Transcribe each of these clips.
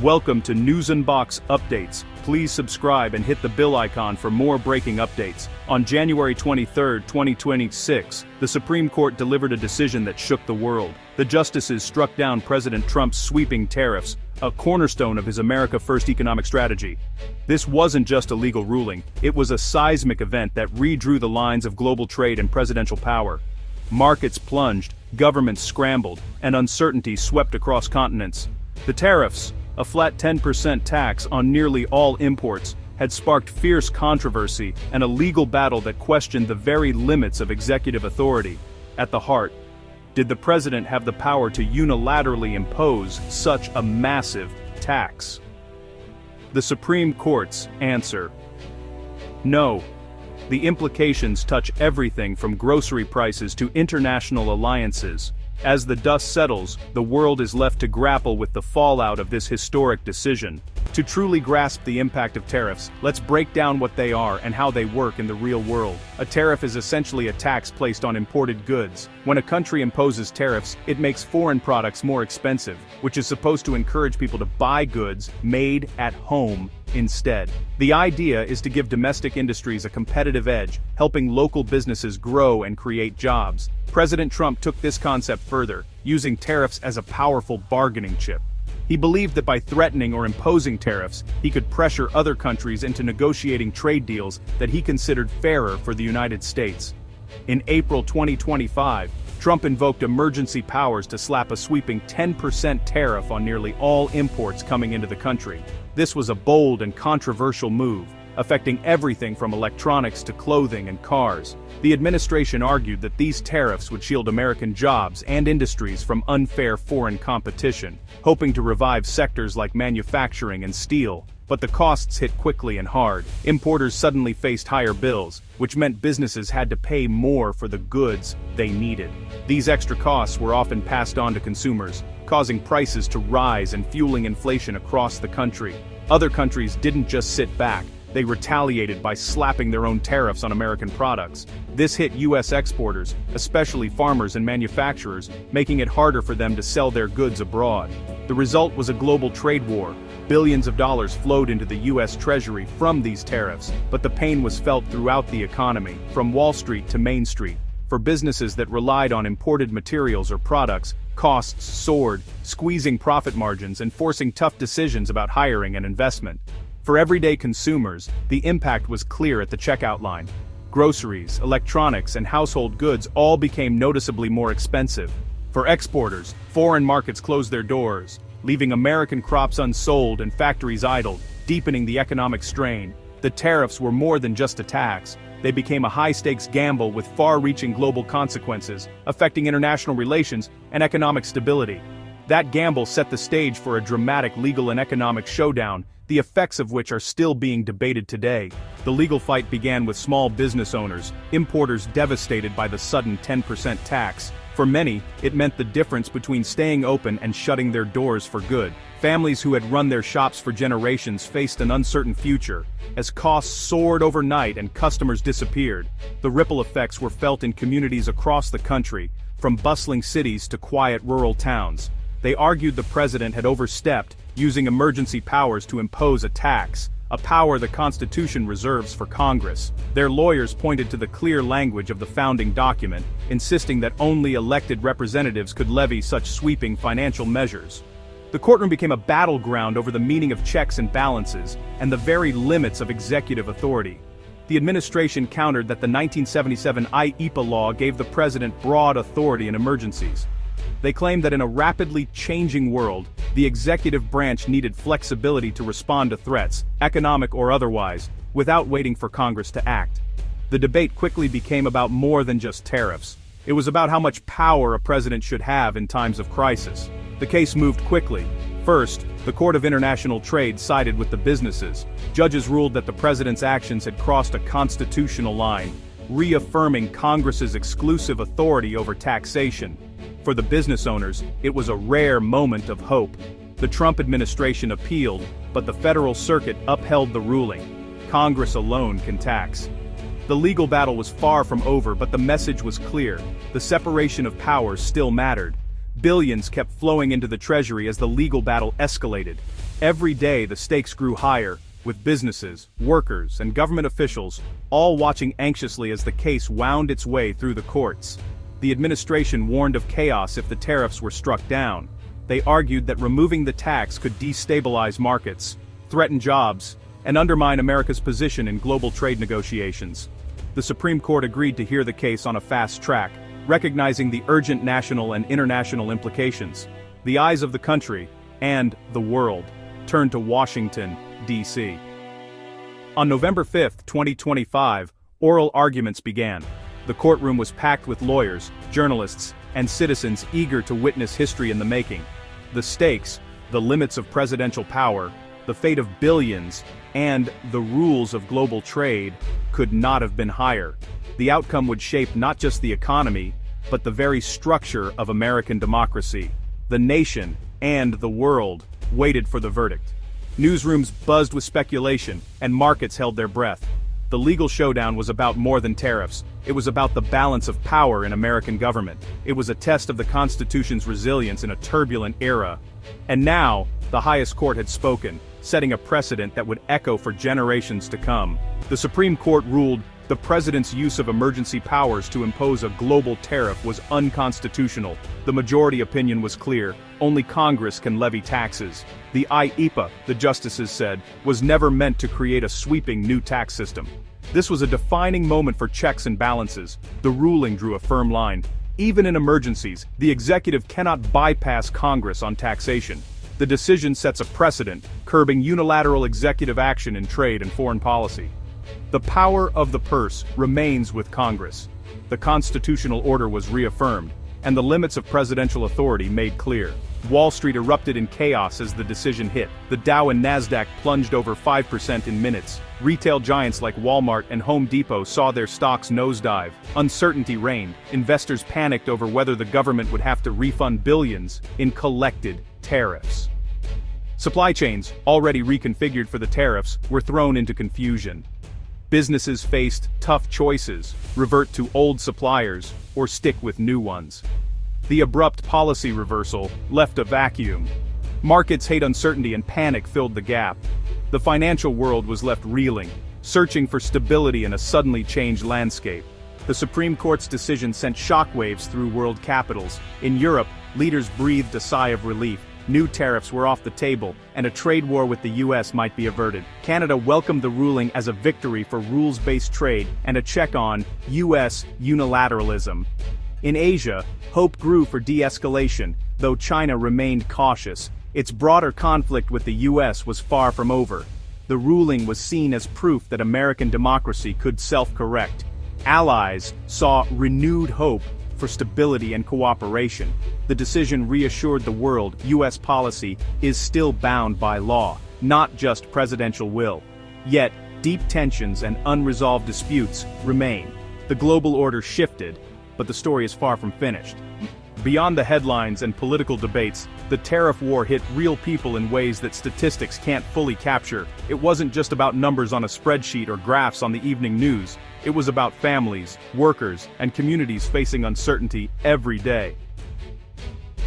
Welcome to News and Box Updates. Please subscribe and hit the bell icon for more breaking updates. On January 23, 2026, the Supreme Court delivered a decision that shook the world. The justices struck down President Trump's sweeping tariffs, a cornerstone of his America First economic strategy. This wasn't just a legal ruling, it was a seismic event that redrew the lines of global trade and presidential power. Markets plunged, governments scrambled, and uncertainty swept across continents. The tariffs, a flat 10% tax on nearly all imports, had sparked fierce controversy and a legal battle that questioned the very limits of executive authority. At the heart, did the president have the power to unilaterally impose such a massive tax? The Supreme Court's answer: no. The implications touch everything from grocery prices to international alliances. As the dust settles, the world is left to grapple with the fallout of this historic decision. To truly grasp the impact of tariffs, let's break down what they are and how they work in the real world. A tariff is essentially a tax placed on imported goods. When a country imposes tariffs, it makes foreign products more expensive, which is supposed to encourage people to buy goods made at home instead. The idea is to give domestic industries a competitive edge, helping local businesses grow and create jobs. President Trump took this concept further, using tariffs as a powerful bargaining chip. He believed that by threatening or imposing tariffs, he could pressure other countries into negotiating trade deals that he considered fairer for the United States. In April 2025, Trump invoked emergency powers to slap a sweeping 10% tariff on nearly all imports coming into the country. This was a bold and controversial move, affecting everything from electronics to clothing and cars. The administration argued that these tariffs would shield American jobs and industries from unfair foreign competition, hoping to revive sectors like manufacturing and steel. But the costs hit quickly and hard. Importers suddenly faced higher bills, which meant businesses had to pay more for the goods they needed. These extra costs were often passed on to consumers, causing prices to rise and fueling inflation across the country. Other countries didn't just sit back. They retaliated by slapping their own tariffs on American products. This hit U.S. exporters, especially farmers and manufacturers, making it harder for them to sell their goods abroad. The result was a global trade war. Billions of dollars flowed into the U.S. Treasury from these tariffs, but the pain was felt throughout the economy, from Wall Street to Main Street. For businesses that relied on imported materials or products, costs soared, squeezing profit margins and forcing tough decisions about hiring and investment. For everyday consumers, the impact was clear at the checkout line. Groceries, electronics, and household goods all became noticeably more expensive. For exporters, foreign markets closed their doors, leaving American crops unsold and factories idled, deepening the economic strain. The tariffs were more than just a tax. They became a high-stakes gamble with far-reaching global consequences, affecting international relations and economic stability. That gamble set the stage for a dramatic legal and economic showdown, the effects of which are still being debated today. The legal fight began with small business owners, importers devastated by the sudden 10% tax. For many, it meant the difference between staying open and shutting their doors for good. Families who had run their shops for generations faced an uncertain future. As costs soared overnight and customers disappeared, the ripple effects were felt in communities across the country, from bustling cities to quiet rural towns. They argued the president had overstepped, using emergency powers to impose a tax, a power the Constitution reserves for Congress. Their lawyers pointed to the clear language of the founding document, insisting that only elected representatives could levy such sweeping financial measures. The courtroom became a battleground over the meaning of checks and balances, and the very limits of executive authority. The administration countered that the 1977 IEEPA law gave the president broad authority in emergencies. They claimed that in a rapidly changing world, the executive branch needed flexibility to respond to threats, economic or otherwise, without waiting for Congress to act. The debate quickly became about more than just tariffs. It was about how much power a president should have in times of crisis. The case moved quickly. First, the Court of International Trade sided with the businesses. Judges ruled that the president's actions had crossed a constitutional line, reaffirming Congress's exclusive authority over taxation. For the business owners, it was a rare moment of hope. The Trump administration appealed, but the federal circuit upheld the ruling. Congress alone can tax. The legal battle was far from over, but the message was clear. The separation of powers still mattered. Billions kept flowing into the Treasury as the legal battle escalated. Every day the stakes grew higher, with businesses, workers, and government officials all watching anxiously as the case wound its way through the courts. The administration warned of chaos if the tariffs were struck down. They argued that removing the tax could destabilize markets, threaten jobs, and undermine America's position in global trade negotiations. The Supreme Court agreed to hear the case on a fast track, recognizing the urgent national and international implications. The eyes of the country, and the world, turned to Washington, D.C. On November 5, 2025, oral arguments began. The courtroom was packed with lawyers, journalists, and citizens eager to witness history in the making. The stakes, the limits of presidential power, the fate of billions, and the rules of global trade could not have been higher. The outcome would shape not just the economy, but the very structure of American democracy. The nation, and the world, waited for the verdict. Newsrooms buzzed with speculation, and markets held their breath. The legal showdown was about more than tariffs. It was about the balance of power in American government. It was a test of the Constitution's resilience in a turbulent era. And now, the highest court had spoken, setting a precedent that would echo for generations to come. The Supreme Court ruled the president's use of emergency powers to impose a global tariff was unconstitutional. The majority opinion was clear: only Congress can levy taxes. The IEEPA, the justices said, was never meant to create a sweeping new tax system. This was a defining moment for checks and balances. The ruling drew a firm line. Even in emergencies, the executive cannot bypass Congress on taxation. The decision sets a precedent, curbing unilateral executive action in trade and foreign policy. The power of the purse remains with Congress. The constitutional order was reaffirmed, and the limits of presidential authority made clear. Wall Street erupted in chaos as the decision hit. The Dow and Nasdaq plunged over 5% in minutes. Retail giants like Walmart and Home Depot saw their stocks nosedive. Uncertainty reigned. Investors panicked over whether the government would have to refund billions in collected tariffs. Supply chains, already reconfigured for the tariffs, were thrown into confusion. Businesses faced tough choices: revert to old suppliers or stick with new ones. The abrupt policy reversal left a vacuum. Markets hate uncertainty and panic filled the gap. The financial world was left reeling, searching for stability in a suddenly changed landscape. The Supreme Court's decision sent shockwaves through world capitals. In Europe, leaders breathed a sigh of relief. New tariffs were off the table, and a trade war with the US might be averted. Canada welcomed the ruling as a victory for rules-based trade and a check on US unilateralism. In Asia, hope grew for de-escalation, though China remained cautious. Its broader conflict with the US was far from over. The ruling was seen as proof that American democracy could self-correct. Allies saw renewed hope for stability and cooperation. The decision reassured the world US policy is still bound by law, not just presidential will. Yet, deep tensions and unresolved disputes remain. The global order shifted, but the story is far from finished. Beyond the headlines and political debates, the tariff war hit real people in ways that statistics can't fully capture. It wasn't just about numbers on a spreadsheet or graphs on the evening news. It was about families, workers, and communities facing uncertainty every day.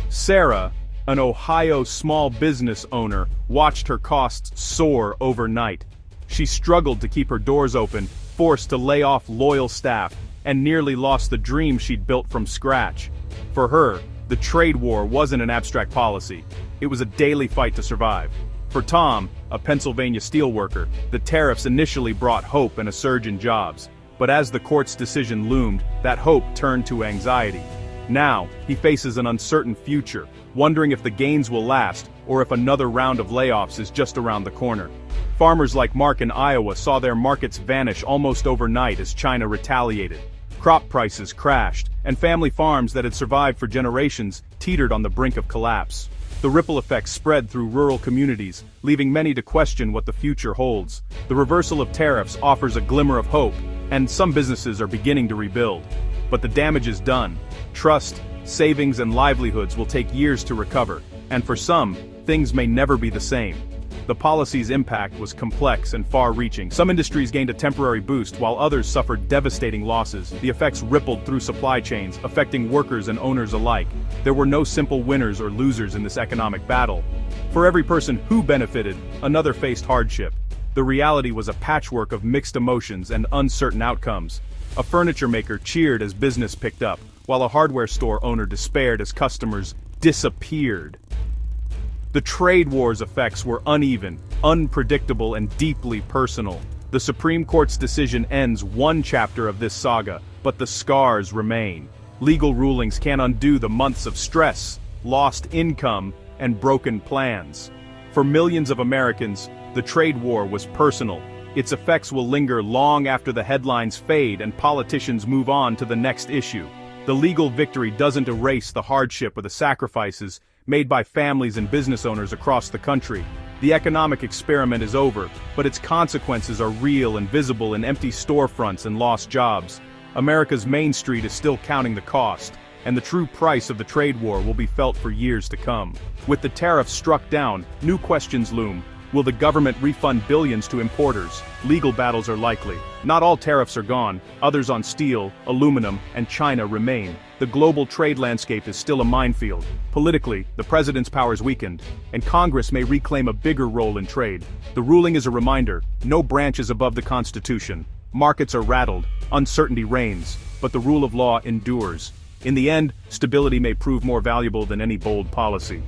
Sarah, an Ohio small business owner, watched her costs soar overnight. She struggled to keep her doors open, forced to lay off loyal staff, and nearly lost the dream she'd built from scratch. For her, the trade war wasn't an abstract policy. It was a daily fight to survive. For Tom, a Pennsylvania steelworker, the tariffs initially brought hope and a surge in jobs. But as the court's decision loomed, that hope turned to anxiety. Now, he faces an uncertain future, wondering if the gains will last, or if another round of layoffs is just around the corner. Farmers like Mark in Iowa saw their markets vanish almost overnight as China retaliated. Crop prices crashed, and family farms that had survived for generations teetered on the brink of collapse. The ripple effects spread through rural communities, leaving many to question what the future holds. The reversal of tariffs offers a glimmer of hope, and some businesses are beginning to rebuild. But the damage is done. Trust, savings, and livelihoods will take years to recover, and for some, things may never be the same. The policy's impact was complex and far-reaching. Some industries gained a temporary boost, while others suffered devastating losses. The effects rippled through supply chains, affecting workers and owners alike. There were no simple winners or losers in this economic battle. For every person who benefited, another faced hardship. The reality was a patchwork of mixed emotions and uncertain outcomes. A furniture maker cheered as business picked up, while a hardware store owner despaired as customers disappeared. The trade war's effects were uneven, unpredictable, and deeply personal. The Supreme Court's decision ends one chapter of this saga, but the scars remain. Legal rulings can't undo the months of stress, lost income, and broken plans. For millions of Americans, the trade war was personal. Its effects will linger long after the headlines fade and politicians move on to the next issue. The legal victory doesn't erase the hardship or the sacrifices made by families and business owners across the country. The economic experiment is over, but its consequences are real and visible in empty storefronts and lost jobs. America's Main Street is still counting the cost, and the true price of the trade war will be felt for years to come. With the tariffs struck down, new questions loom. Will the government refund billions to importers? Legal battles are likely. Not all tariffs are gone. Others on steel, aluminum, and China remain. The global trade landscape is still a minefield. Politically, the president's powers weakened, and Congress may reclaim a bigger role in trade. The ruling is a reminder: no branch is above the Constitution. Markets are rattled, uncertainty reigns, but the rule of law endures. In the end, stability may prove more valuable than any bold policy.